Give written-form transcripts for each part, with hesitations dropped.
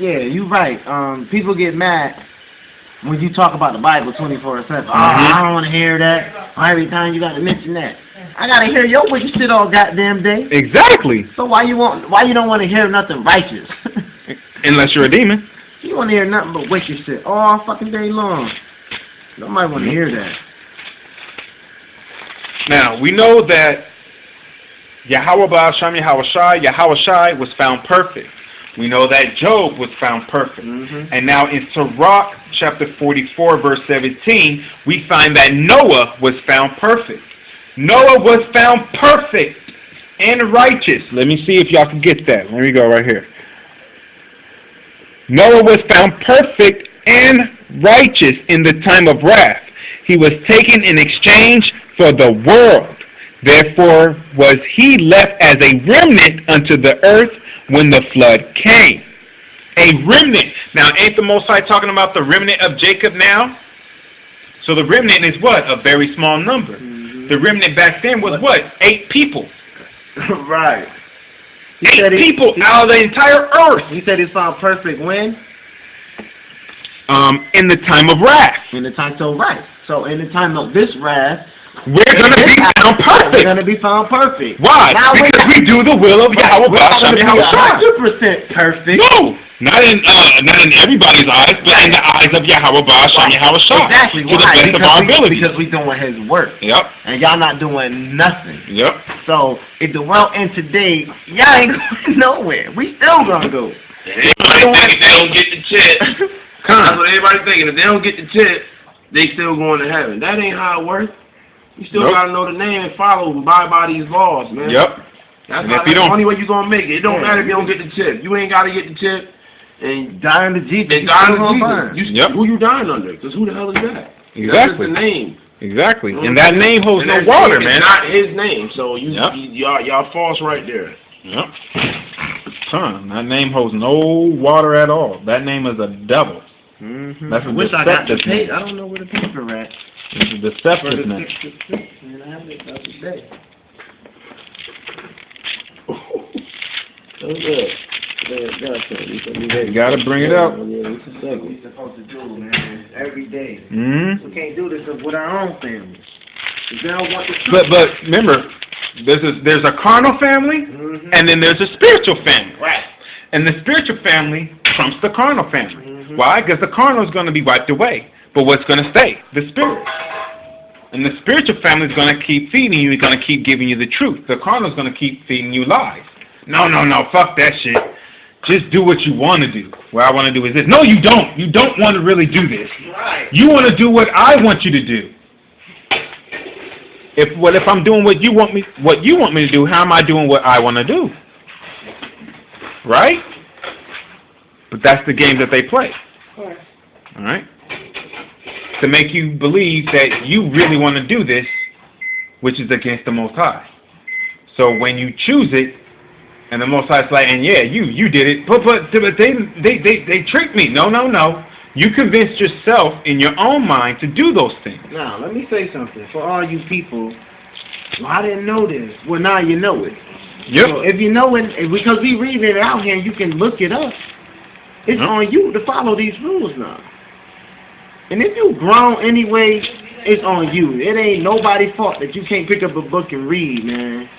Yeah, you're right. People get mad when you talk about the Bible 24/7. I don't want to hear that. Every time you got to mention that. I gotta hear your wicked shit all goddamn day. Exactly. So why you don't want to hear nothing righteous? Unless you're a demon. You want to hear nothing but wicked shit all fucking day long. Nobody want to hear that. Now, we know that Yahweh was found perfect. We know that Job was found perfect. And now in Sirach chapter 44 verse 17, we find that Noah was found perfect. Noah was found perfect and righteous. Let me see if y'all can get that. Let me go right here. Noah was found perfect and righteous in the time of wrath. He was taken in exchange for the world. Therefore was he left as a remnant unto the earth when the flood came. A remnant. Now, ain't the Most High talking about the remnant of Jacob now? So the remnant is what? A very small number. The remnant back then was what? 8 people. Right. 8 people out of the entire earth. He said he found perfect when? In the time of wrath. In the time of wrath. So in the time of this wrath, we're going to be found perfect. We're going to be found perfect. Why? Now because we do the will of Yahweh. We're going to be 100% perfect. No, not in everybody's eyes, but in the eyes of Yahweh. Exactly. To the best of our ability. Because we doing His work. Yep. And y'all not doing nothing. Yep. So if the world ends today, y'all ain't going nowhere. We still gonna go. Everybody thinking they don't get the chip. That's what everybody's thinking. If they don't get the chip, they still going to heaven. That ain't how it works. You still gotta know the name and follow and abide by these laws, man. Yep. That's the only way you gonna make it. It don't matter if you don't get the chip. You ain't gotta get the chip and dying to Jesus. Who you dying under? Because who the hell is that? Exactly. That's just the name. Exactly. And that name holds no water, man. It's not his name. So y'all false right there. Yep. Son, that name holds no water at all. That name is a devil. That's a deceptive name. I don't know where the paper at. It's a deceptive name. You gotta bring it out. We're supposed to do, man, every day. We can't do this with our own family. But remember, there's a carnal family, and then there's a spiritual family. Right. And the spiritual family trumps the carnal family. Why? Because the carnal is going to be wiped away. But what's going to stay? The spirit. And the spiritual family is going to keep feeding you. It's going to keep giving you the truth. The carnal is going to keep feeding you lies. No, fuck that shit. Just do what you want to do. What I want to do is this. No, you don't. You don't want to really do this. Right. You want to do what I want you to do. If I'm doing what you want me to do, how am I doing what I want to do? Right? But that's the game that they play. All right? To make you believe that you really want to do this, which is against the Most High. So when you choose it, and the Most High's like, and yeah, you did it, but they tricked me. No. You convinced yourself in your own mind to do those things. Now, let me say something. For all you people, I didn't know this. Well, now you know it. Yep. So if you know it, because we read it out here and you can look it up, it's on you to follow these rules now. And if you grown anyway, it's on you. It ain't nobody's fault that you can't pick up a book and read, man.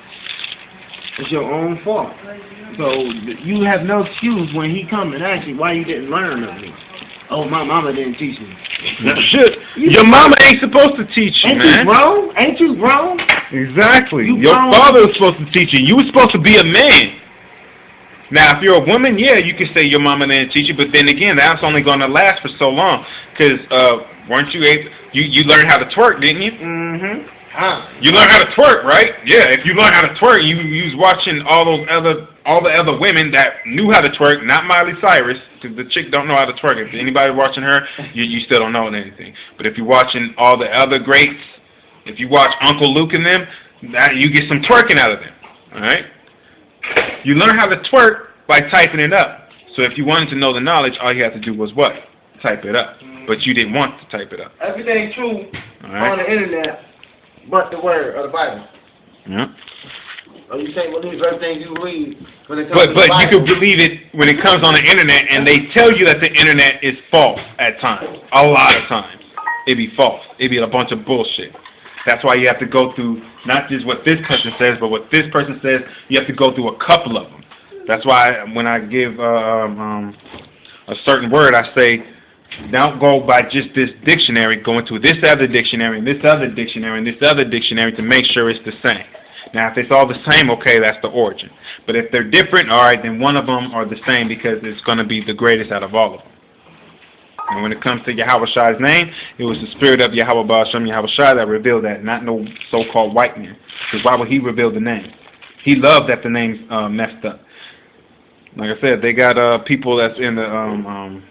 It's your own fault. So you have no excuse when he come and ask you why you didn't learn nothing. Oh, my mama didn't teach me. Shit. Your mama ain't supposed to teach you, man. Ain't you grown? Exactly. Your father was supposed to teach you. You were supposed to be a man. Now, if you're a woman, yeah, you can say your mama didn't teach you, but then again, that's only going to last for so long. Because weren't you able? You learned how to twerk, didn't you? You learned how to twerk, right? Yeah. If you learned how to twerk, you was watching all the other women that knew how to twerk, not Miley Cyrus. Because the chick don't know how to twerk. If anybody watching her, you still don't know anything. But if you're watching all the other greats, if you watch Uncle Luke and them, you get some twerking out of them. All right. You learn how to twerk by typing it up. So if you wanted to know the knowledge, all you had to do was what? Type it up. But you didn't want to type it up. Everything's true on the internet, but the word of the Bible. Yeah. Oh, you can't believe everything you believe when it comes But to the you can believe it when it comes on the internet, and they tell you that the internet is false at times. A lot of times, it be false. It be a bunch of bullshit. That's why you have to go through not just what this person says, but what this person says. You have to go through a couple of them. That's why when I give a certain word, I say, don't go by just this dictionary. Go into this other dictionary, and this other dictionary, and this other dictionary to make sure it's the same. Now, if it's all the same, okay, that's the origin. But if they're different, all right, then one of them are the same because it's going to be the greatest out of all of them. And when it comes to Yahweh Shai's name, it was the spirit of Yahweh Ba'ashem Yahweh Shai that revealed that, not no so-called white man. Because why would he reveal the name? He loved that the name's messed up. Like I said, they got people that's in the on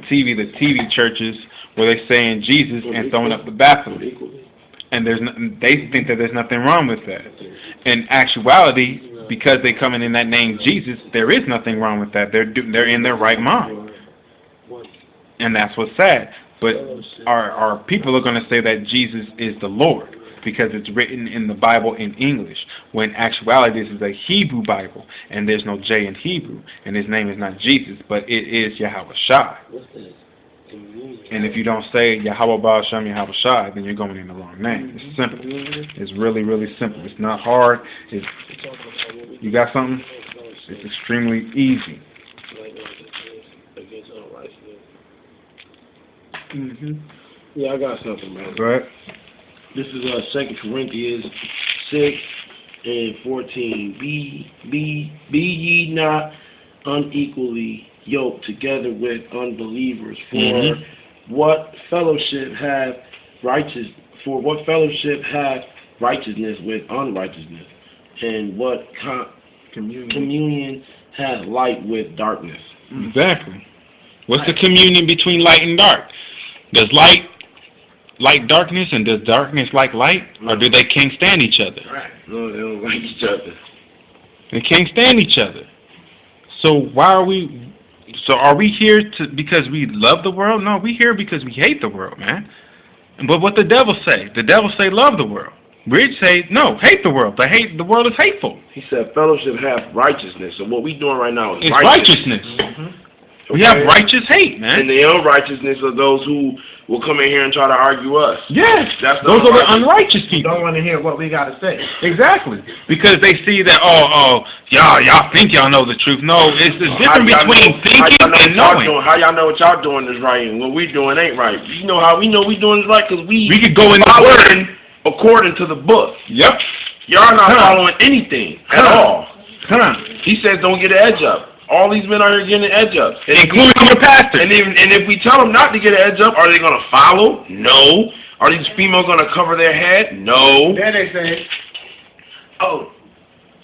TV, the TV churches, where they're saying Jesus and throwing up the bathroom. And they think that there's nothing wrong with that. In actuality, because they coming in that name Jesus, there is nothing wrong with that. They're in their right mind. And that's what's sad. But our people are going to say that Jesus is the Lord because it's written in the Bible in English, when in actuality this is a Hebrew Bible, and there's no J in Hebrew, and his name is not Jesus, but it is Yahweh Shai. And if you don't say Yahweh Ba'ashem Yahweh Shai, then you're going in the wrong name. It's simple. It's really, really simple. It's not hard. You got something? It's extremely easy. Yeah, I got something, man. Go ahead. This is 2 Corinthians 6:14. Be ye not unequally yoked together with unbelievers. For what fellowship hath righteousness with unrighteousness, and what communion hath light with darkness? Exactly. What's the communion between light and dark? Does light like darkness, and does darkness like light, or do they can't stand each other? Right. No, they don't like each other. They can't stand each other. So why are we? So are we here because we love the world? No, we here because we hate the world, man. But what the devil say? The devil say love the world. Rich say no, hate the world. The world is hateful. He said fellowship hath righteousness. So what we doing right now is righteousness. Okay. We have righteous hate, man. And the unrighteousness are those who will come in here and try to argue us. Yes, those are the unrighteous people. Don't want to hear what we got to say. Exactly. Because they see that, y'all think y'all know the truth. No, it's the difference between thinking and knowing. How y'all know what y'all doing is right and what we doing ain't right? You know how we know we doing is right? Because we could go in the word according to the book. Yep. Y'all not following anything at all. He says don't get an edge up. All these men are here getting an edge up. Including your pastor. And if we tell them not to get an edge up, are they going to follow? No. Are these females going to cover their head? No. Then they say, oh,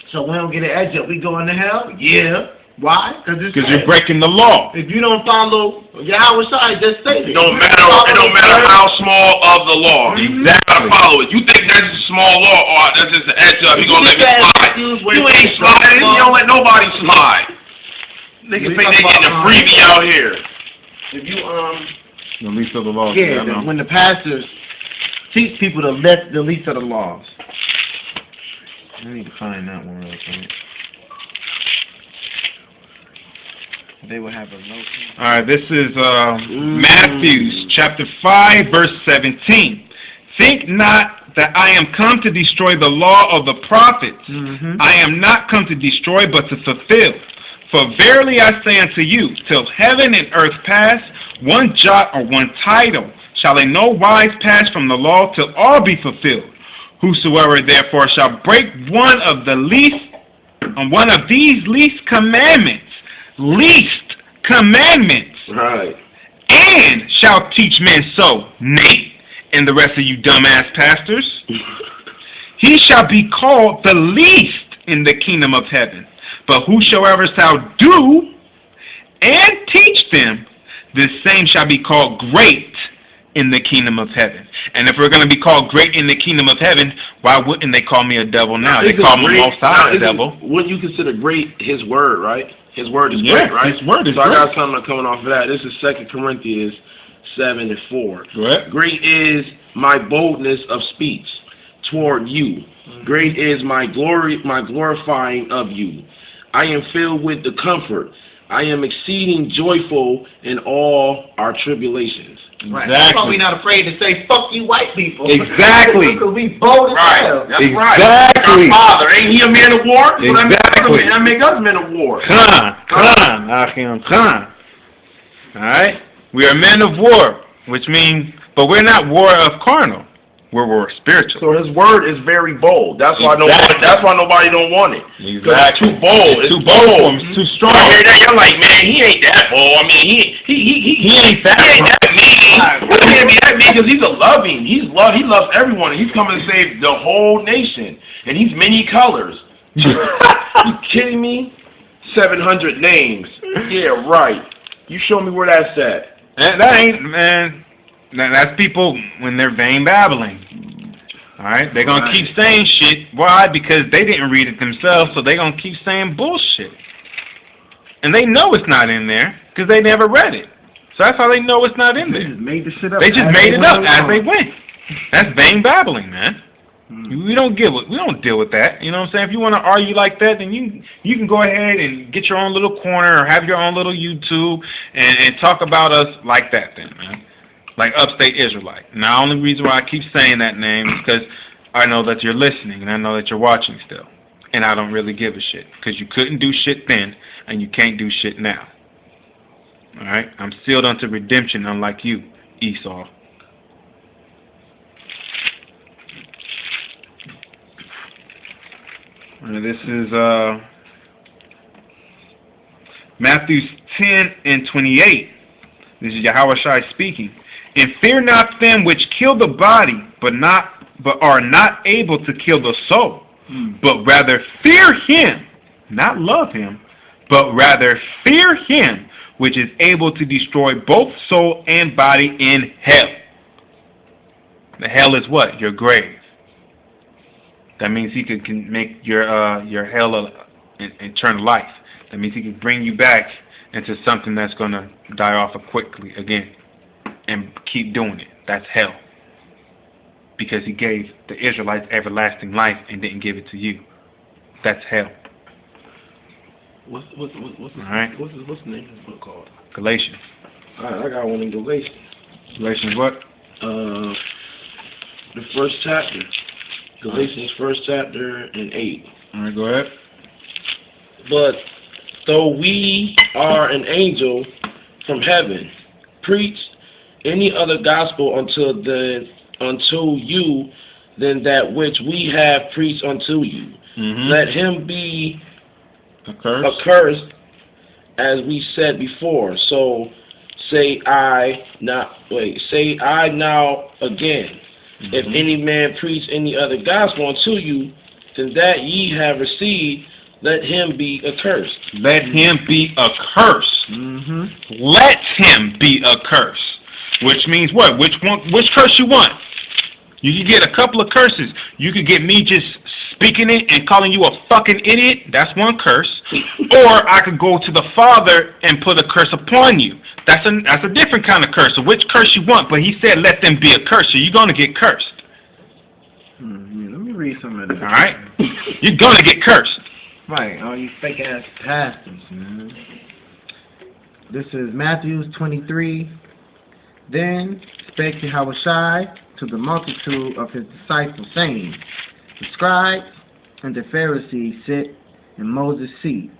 so we don't get an edge up, we going to hell? Yeah. Why? Because you're breaking the law. If you don't follow Yahweh Shai, just say it. It don't matter how small of the law. You gotta follow it. You think that's just a small law, or that's just an edge up, you gonna let me slide. You ain't sliding. You don't let nobody slide. Niggas think they getting a freebie out here. If you the least of the laws. Yeah, when the pastors teach people the least of the laws. I need to find that one real quick. They will have a note. All right, this is Matthew chapter 5, verse 17. Think not that I am come to destroy the law of the prophets. I am not come to destroy, but to fulfill. For verily I say unto you, till heaven and earth pass, one jot or one tittle shall in no wise pass from the law till all be fulfilled. Whosoever therefore shall break one of these least commandments, right, and shall teach men so, Nate, and the rest of you dumbass pastors, he shall be called the least in the kingdom of heaven. But whosoever shall do and teach them, the same shall be called great in the kingdom of heaven. And if we're going to be called great in the kingdom of heaven, why wouldn't they call me a devil now? They call me Most High a devil. Wouldn't you consider great his word, right? His word is great, right? His word is great. So I got something coming off of that. This is 2 Corinthians 7:4. Great. Great is my boldness of speech toward you, Great is my glory, my glorifying of you. I am filled with the comfort. I am exceeding joyful in all our tribulations. Right. That's why we're not afraid to say, fuck you white people. Exactly. Because we bold as hell. That's exactly. Right. Our father, ain't he a man of war? Exactly. That make us men of war. Khan. Alright? We are men of war, which means, but we're not war of carnal. We're spiritual. So his word is very bold. That's why that's why nobody don't want it. Exactly. It's too bold. It's too bold. It's too strong. I hear that, you're like, man, he ain't that bold. I mean, he ain't that mean. He can't be that mean because he's a loving. He loves everyone. And he's coming to save the whole nation. And he's many colors. You kidding me? 700 names. Yeah, right. You show me where that's at. That ain't, man. That's people when they're vain babbling. Alright? They're going to keep saying shit. Why? Because they didn't read it themselves, so they're going to keep saying bullshit. And they know it's not in there because they never read it. So that's how they know it's not in there. They just made the shit up. They just made it up as they went. That's vain babbling, man. We don't deal with that. You know what I'm saying? If you want to argue like that, then you can go ahead and get your own little corner or have your own little YouTube and talk about us like that then, man. Like Upstate Israelite. Now, the only reason why I keep saying that name is because I know that you're listening and I know that you're watching still. And I don't really give a shit because you couldn't do shit then and you can't do shit now. Alright? I'm sealed unto redemption unlike you, Esau. This is Matthew 10:28. This is Yahushua speaking. And fear not them which kill the body, but are not able to kill the soul, but rather fear him, not love him, but rather fear him which is able to destroy both soul and body in hell. The hell is what? Your grave. That means he can make your hell an eternal life. That means he can bring you back into something that's going to die off quickly again and keep doing it. That's hell. Because he gave the Israelites everlasting life and didn't give it to you. That's hell. What's the name of this book called? Galatians. Alright, I got one in Galatians. Galatians what? The first chapter. Galatians 1st chapter and 8. Alright, go ahead. But though we are an angel from heaven, preach any other gospel unto you than that which we have preached unto you. Let him be accursed, as we said before. So say I now again. If any man preach any other gospel unto you than that ye have received, let him be accursed. Let him be accursed. Let him be accursed. Which means what? Which curse you want? You can get a couple of curses. You could get me just speaking it and calling you a fucking idiot. That's one curse. Or I could go to the Father and put a curse upon you. That's a different kind of curse. So which curse you want? But he said, let them be accursed. So you're going to get cursed. Let me read some of this. All right? You're going to get cursed. Right. All you fake-ass pastors, man. This is Matthew 23. Then spake Yahushua to the multitude of his disciples, saying, the scribes and the Pharisees sit in Moses' seat.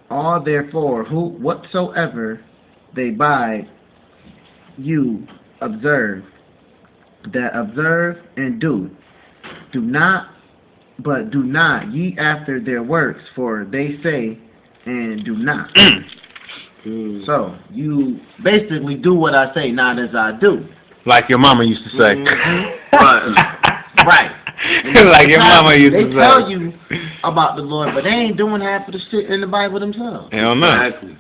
All therefore whatsoever they bid you observe and do. Do not ye after their works, for they say and do not. So you basically do what I say, not as I do. Like your mama used to say. Right. Like your mama used to say. They tell you about the Lord, but they ain't doing half of the shit in the Bible themselves. Hell no. Exactly.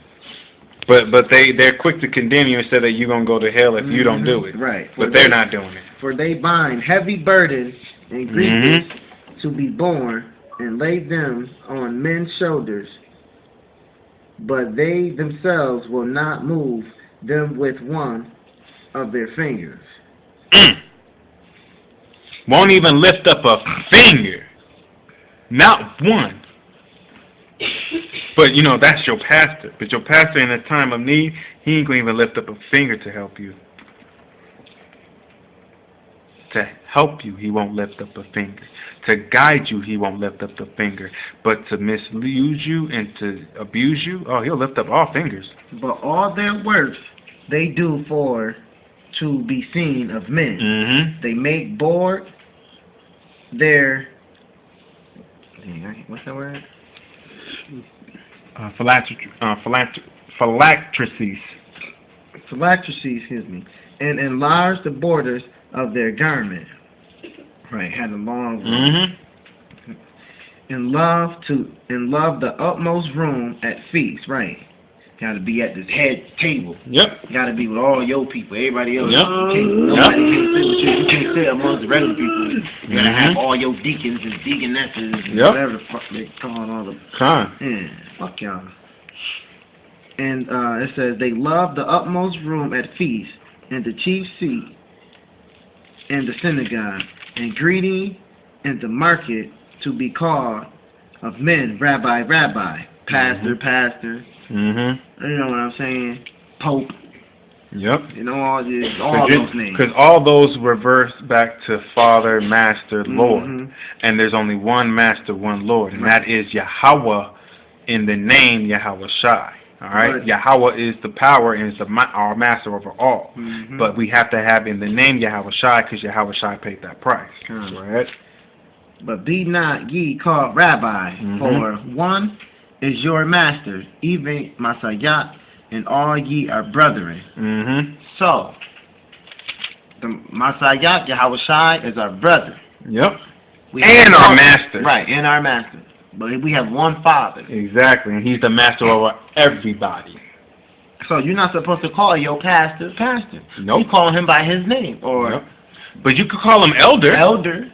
But they're quick to condemn you and say that you're going to go to hell if you don't do it. Right. But they're not doing it. For they bind heavy burdens and grievous to be borne and lay them on men's shoulders, but they themselves will not move them with one of their fingers. Won't even lift up a finger. Not one. But, you know, that's your pastor. But your pastor in a time of need, he ain't going to even lift up a finger to help you. To help you, he won't lift up a finger. To guide you, he won't lift up the finger. But to misuse you and to abuse you, oh, he'll lift up all fingers. But all their works they do for to be seen of men. Mm-hmm. They make board their... What's that word? Phylacteries. Phylacteries, excuse me. And enlarge the borders of their garment. Right, had a long room. And love the utmost room at feast, right. Gotta be at this head table. Yep. Gotta be with all your people, everybody else. Yep. Nobody can sit with you. You can't sit amongst the regular people. You gotta have all your deacons and deaconesses and whatever the fuck they call all the... Yeah, fuck y'all. And it says, they love the utmost room at feast, and the chief seat, and the synagogue, and greeting in the market to be called of men, rabbi, rabbi, pastor, pastor. You know what I'm saying? Pope. Yep. You know, all those names. Because all those reverse back to Father, Master, Lord. And there's only one Master, one Lord, and that is Yahweh in the name Yahweh Shai. All right? Yahweh is the power and is our Master over all. But we have to have in the name Yahweh Shai because Yahweh Shai paid that price. Right? But be not ye called rabbi, for one is your master, even Masayat, and all ye are brethren. So, the Masayat, Yahweh Shai, is our brother. Yep. And our master. Right, and our master. But we have one Father. Exactly, and he's the master over everybody. So you're not supposed to call your pastor, pastor. Nope. You call him by his name. Or But you could call him elder. Elder.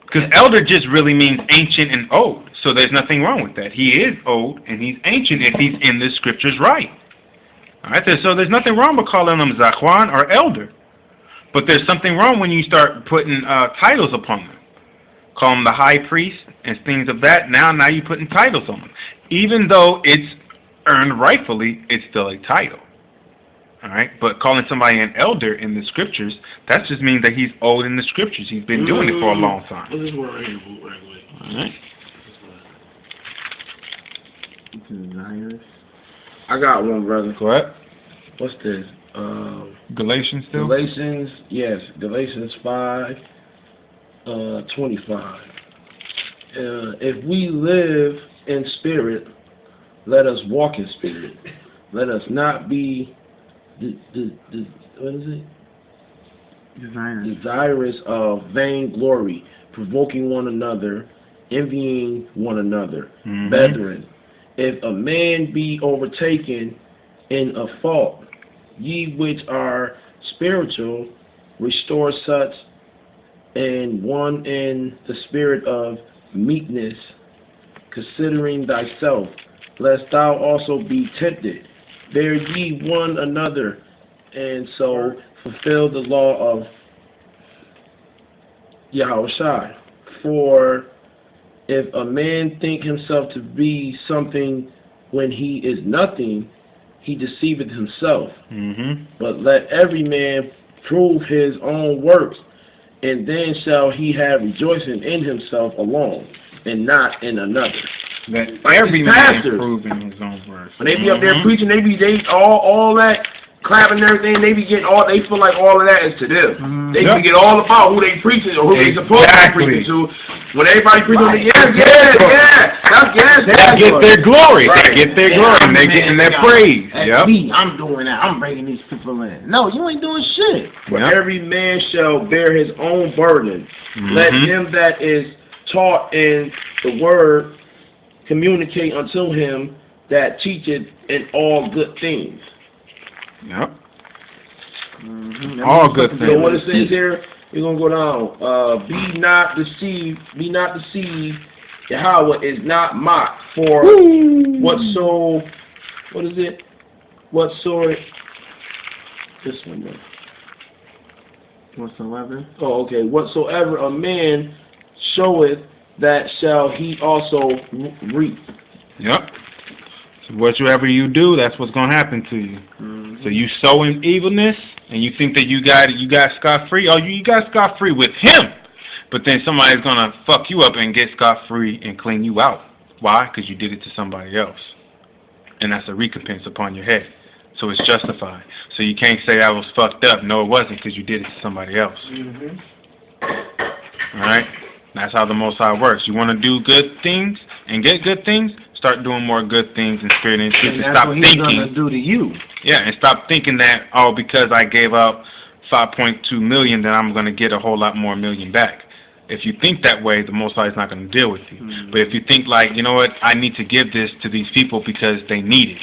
Because elder just really means ancient and old. So there's nothing wrong with that. He is old and he's ancient if he's in the scriptures right. All right, so there's nothing wrong with calling him Zakwan or elder. But there's something wrong when you start putting titles upon them. Call him the high priest and things of that. Now you're putting titles on him. Even though it's earned rightfully, it's still a title. All right, but calling somebody an elder in the scriptures, that just means that he's old in the scriptures. He's been doing it for a long time. All right. I got one, brother. Go ahead. What's this? Galatians still? Galatians, yes. Galatians 5, 25. If we live in spirit, let us walk in spirit. Let us not be what is it? Desirous of vain glory, provoking one another, envying one another. Brethren, if a man be overtaken in a fault, ye which are spiritual, restore such and one in the spirit of meekness, considering thyself, lest thou also be tempted. Bear ye one another, and so fulfill the law of Yahweh Shai. For if a man think himself to be something when he is nothing, he deceiveth himself. But let every man prove his own works, and then shall he have rejoicing in himself alone, and not in another. That every man proving his own works. When they be up there preaching, they all that clapping and everything. They be getting all. They feel like all of that is to them. They forget all about who they preaching or who they supposed to be preaching to. When everybody preaching, they get their glory. They get their glory. And they getting their praise. Me, I'm doing that. I'm bringing these people in. No, you ain't doing shit. But every man shall bear his own burden. Let him that is taught in the word communicate unto him that teacheth in all good things. All good things. So what it says here, we're going to go down. Be not deceived. Be not deceived. Yahweh is not mocked. For whatso, what is it? Whatsoever. This one, man. Whatsoever. Oh, okay. Whatsoever a man showeth that shall he also reap. Yep. So whatever you do, that's what's gonna happen to you. Mm-hmm. So you sow in evilness, and you think that you got scot-free. Oh, you got scot-free with him, but then somebody's gonna fuck you up and get scot-free and clean you out. Why? Because you did it to somebody else, and that's a recompense upon your head. So it's justified. So you can't say I was fucked up. No, it wasn't, because you did it to somebody else. Mm-hmm. All right? That's how the Most High works. You want to do good things and get good things? Start doing more good things in spirit and truth. And that's what he's going to do to you. Yeah, and stop thinking that, oh, because I gave out 5.2 million, then I'm going to get a whole lot more million back. If you think that way, the Most High is not going to deal with you. Mm-hmm. But if you think like, you know what, I need to give this to these people because they need it,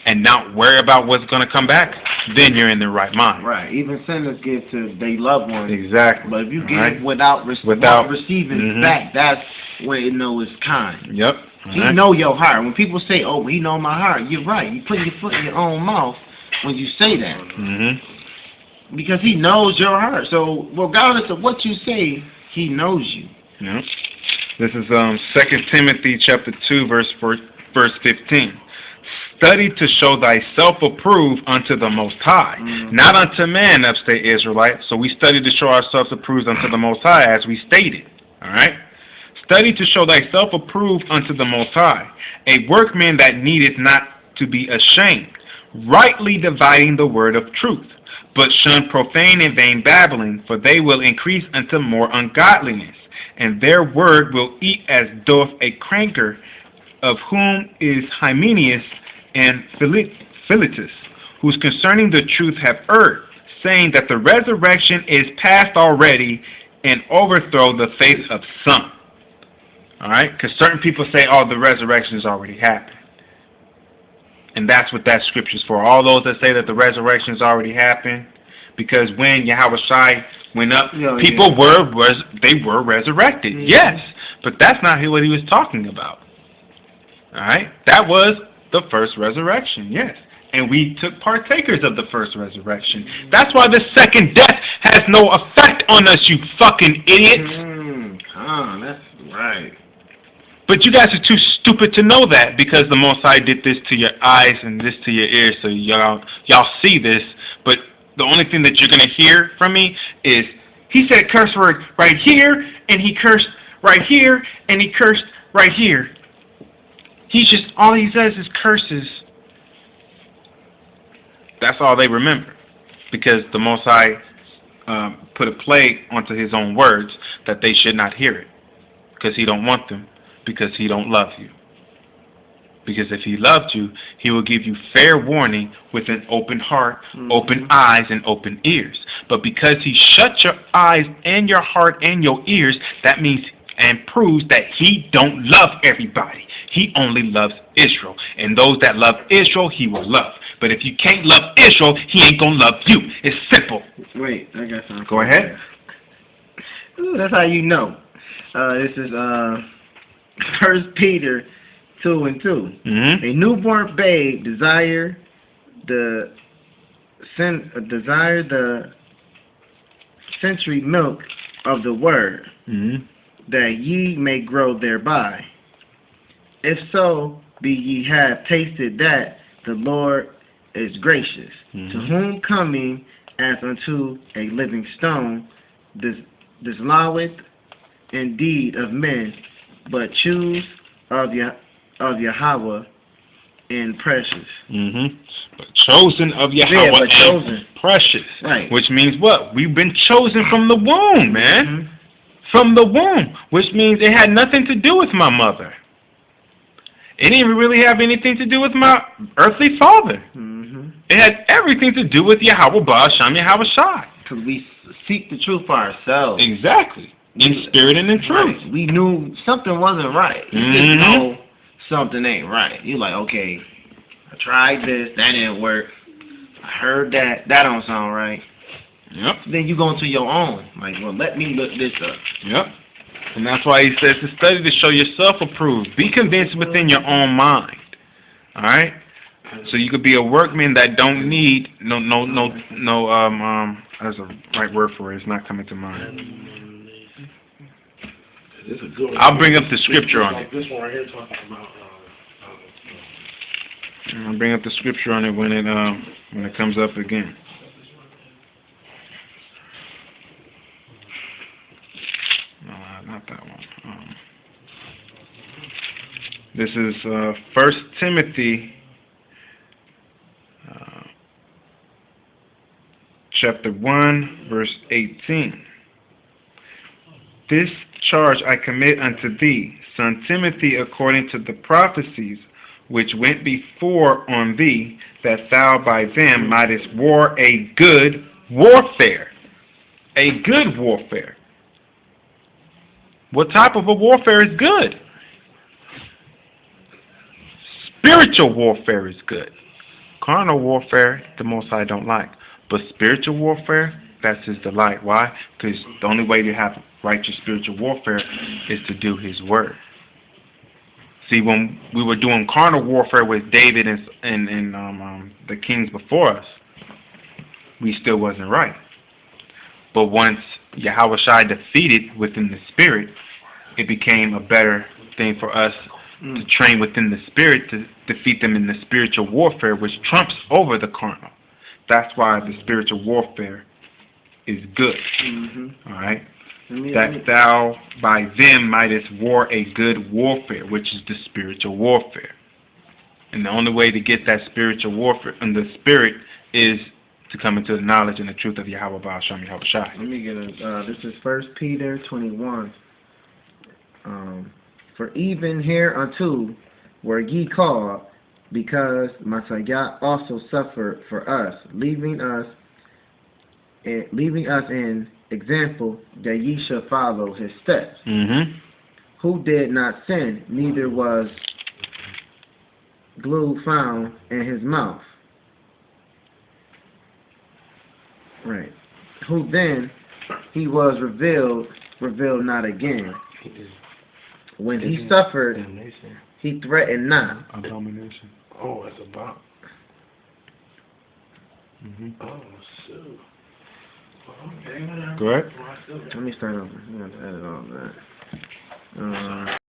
and not worry about what's going to come back, then you're in the right mind. Right. Even sinners give to their loved ones. Exactly. But if you give without receiving back, that's where you know it's kind. Yep. He know your heart. When people say, "Oh, he know my heart," you're right. You put your foot in your own mouth when you say that. Mm-hmm. Because he knows your heart. So regardless of what you say, he knows you. Yep. This is 2 Timothy chapter 2, verse 15. Study to show thyself approved unto the Most High, not unto man, upstate Israelite. So we study to show ourselves approved unto the Most High, as we stated. All right? Study to show thyself approved unto the Most High, a workman that needeth not to be ashamed, rightly dividing the word of truth. But shun profane and vain babbling, for they will increase unto more ungodliness, and their word will eat as doth a cranker, of whom is Hymenaeus and Philetus, whose concerning the truth have erred, saying that the resurrection is past already, and overthrow the faith of some. All right? Because certain people say, oh, the resurrection has already happened. And that's what that scripture is for. All those that say that the resurrection has already happened, because when Yahweh Shai went up, people were resurrected. Mm-hmm. Yes, but that's not what he was talking about. All right? That was the first resurrection, yes. And we took partakers of the first resurrection. That's why the second death has no effect on us, you fucking idiots. That's right. But you guys are too stupid to know that, because the Most High did this to your eyes and this to your ears, so y'all see this. But the only thing that you're going to hear from me is, he said curse word right here, and he cursed right here, and he cursed right here. All he says is curses. That's all they remember, because the Most High put a plague onto his own words that they should not hear it, because he don't want them, because he don't love you. Because if he loved you, he will give you fair warning with an open heart, open eyes, and open ears. But because he shut your eyes and your heart and your ears, that means and proves that he don't love everybody. He only loves Israel. And those that love Israel, he will love. But if you can't love Israel, he ain't going to love you. It's simple. Wait, I got something. Go ahead. Ooh, that's how you know. This is 1 Peter 2:2. Mm-hmm. A newborn babe desire the century milk of the word, that ye may grow thereby. If so, be ye have tasted that the Lord is gracious, to whom coming as unto a living stone, disloweth indeed of men, but choose of Yahweh and precious. But chosen of Yahweh and precious. Right. Which means what? We've been chosen from the womb, man. From the womb. Which means it had nothing to do with my mother. It didn't even really have anything to do with my earthly father. It had everything to do with Yahweh Ba'asham Yahweh Shai. Because we seek the truth for ourselves. Exactly. In spirit and in truth. Right. We knew something wasn't right. You just know something ain't right. You're like, okay, I tried this, that didn't work. I heard that don't sound right. Yep. Then you go into your own. Like, well, let me look this up. Yep. And that's why he says to study to show yourself approved. Be convinced within your own mind. All right? So you could be a workman that don't need there's a right word for it. It's not coming to mind. This is a good one. I'll bring up the scripture on it. Like this one right here talking about. I'll bring up the scripture on it when it comes up again. No, not that one. This is 1 Timothy chapter 1, verse 18. This charge I commit unto thee, son Timothy, according to the prophecies which went before on thee, that thou by them mightest war a good warfare. A good warfare. What type of a warfare is good? Spiritual warfare is good. Carnal warfare, the Most High don't like. But spiritual warfare, that's His delight. Why? Because the only way to have righteous spiritual warfare is to do His word. See, when we were doing carnal warfare with David and the kings before us, we still wasn't right. But once Yahushua defeated within the spirit, it became a better thing for us to train within the spirit to defeat them in the spiritual warfare, which trumps over the carnal. That's why the spiritual warfare is good. All right? That thou by them mightest war a good warfare, which is the spiritual warfare. And the only way to get that spiritual warfare in the spirit is to come into the knowledge and the truth of Yahweh Baal Shem Yahweh Shai. Let me get this is 1 Peter 21. For even hereunto were ye called, because Messiah also suffered for us, leaving us in example that ye shall follow his steps. Who did not sin, neither was glue found in his mouth. Right. Who then he was revealed not again. When he suffered, he threatened not. Abomination. Oh, it's about. Oh, shoot. Okay, Go ahead. Let me start over. I'm going to edit all that.